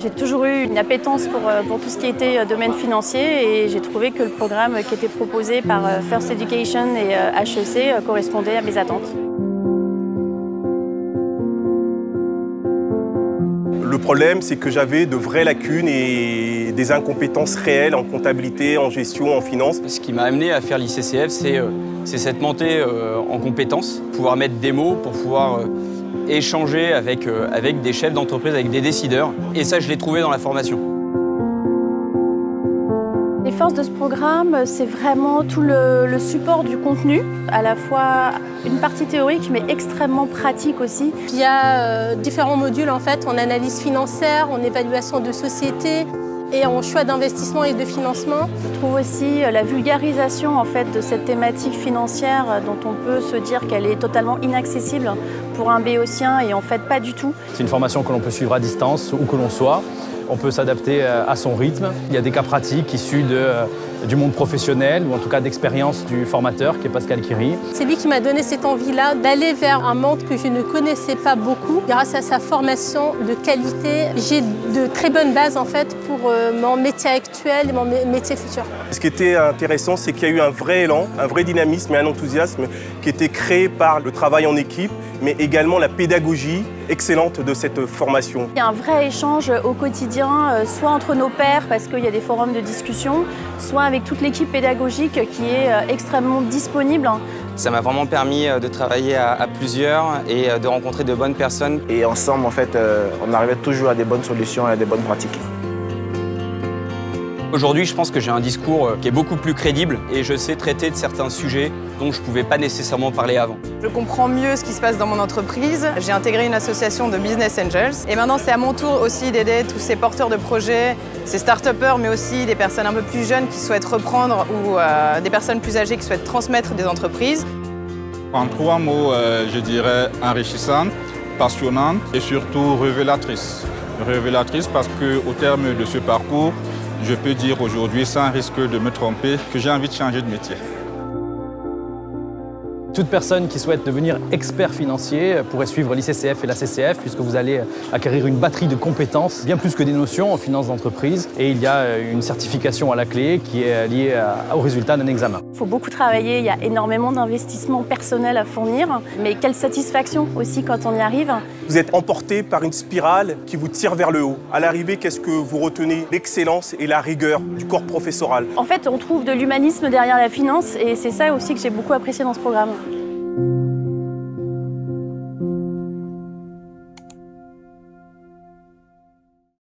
J'ai toujours eu une appétence pour tout ce qui était domaine financier et j'ai trouvé que le programme qui était proposé par First Education et HEC correspondait à mes attentes. Le problème, c'est que j'avais de vraies lacunes et des incompétences réelles en comptabilité, en gestion, en finance. Ce qui m'a amené à faire l'ICCF, c'est cette montée en compétences, pouvoir mettre des mots pour pouvoir échanger avec des chefs d'entreprise, avec des décideurs. Et ça, je l'ai trouvé dans la formation. Les forces de ce programme, c'est vraiment tout le support du contenu, à la fois une partie théorique mais extrêmement pratique aussi. Il y a différents modules en fait, en analyse financière, en évaluation de société et en choix d'investissement et de financement. Je trouve aussi la vulgarisation en fait de cette thématique financière dont on peut se dire qu'elle est totalement inaccessible pour un béotien et en fait pas du tout. C'est une formation que l'on peut suivre à distance où que l'on soit. On peut s'adapter à son rythme. Il y a des cas pratiques issus du monde professionnel ou en tout cas d'expérience du formateur qui est Pascal Quiri. C'est lui qui m'a donné cette envie-là d'aller vers un monde que je ne connaissais pas beaucoup. Grâce à sa formation de qualité, j'ai de très bonnes bases en fait pour mon métier actuel et mon métier futur. Ce qui était intéressant, c'est qu'il y a eu un vrai élan, un vrai dynamisme et un enthousiasme qui était créé par le travail en équipe, mais également la pédagogie excellente de cette formation. Il y a un vrai échange au quotidien, soit entre nos pairs parce qu'il y a des forums de discussion, soit avec toute l'équipe pédagogique qui est extrêmement disponible. Ça m'a vraiment permis de travailler à plusieurs et de rencontrer de bonnes personnes. Et ensemble, en fait, on arrivait toujours à des bonnes solutions et à des bonnes pratiques. Aujourd'hui, je pense que j'ai un discours qui est beaucoup plus crédible et je sais traiter de certains sujets dont je ne pouvais pas nécessairement parler avant. Je comprends mieux ce qui se passe dans mon entreprise. J'ai intégré une association de Business Angels et maintenant c'est à mon tour aussi d'aider tous ces porteurs de projets, ces start-upers, mais aussi des personnes un peu plus jeunes qui souhaitent reprendre ou des personnes plus âgées qui souhaitent transmettre des entreprises. En 3 mots, je dirais enrichissante, passionnante et surtout révélatrice. Révélatrice parce qu'au terme de ce parcours, je peux dire aujourd'hui, sans risque de me tromper, que j'ai envie de changer de métier. Toute personne qui souhaite devenir expert financier pourrait suivre l'ICCF et la CCF puisque vous allez acquérir une batterie de compétences, bien plus que des notions en finance d'entreprise. Et il y a une certification à la clé qui est liée au résultat d'un examen. Il faut beaucoup travailler, il y a énormément d'investissements personnels à fournir, mais quelle satisfaction aussi quand on y arrive. Vous êtes emporté par une spirale qui vous tire vers le haut. À l'arrivée, qu'est-ce que vous retenez? L'excellence et la rigueur du corps professoral. En fait, on trouve de l'humanisme derrière la finance et c'est ça aussi que j'ai beaucoup apprécié dans ce programme.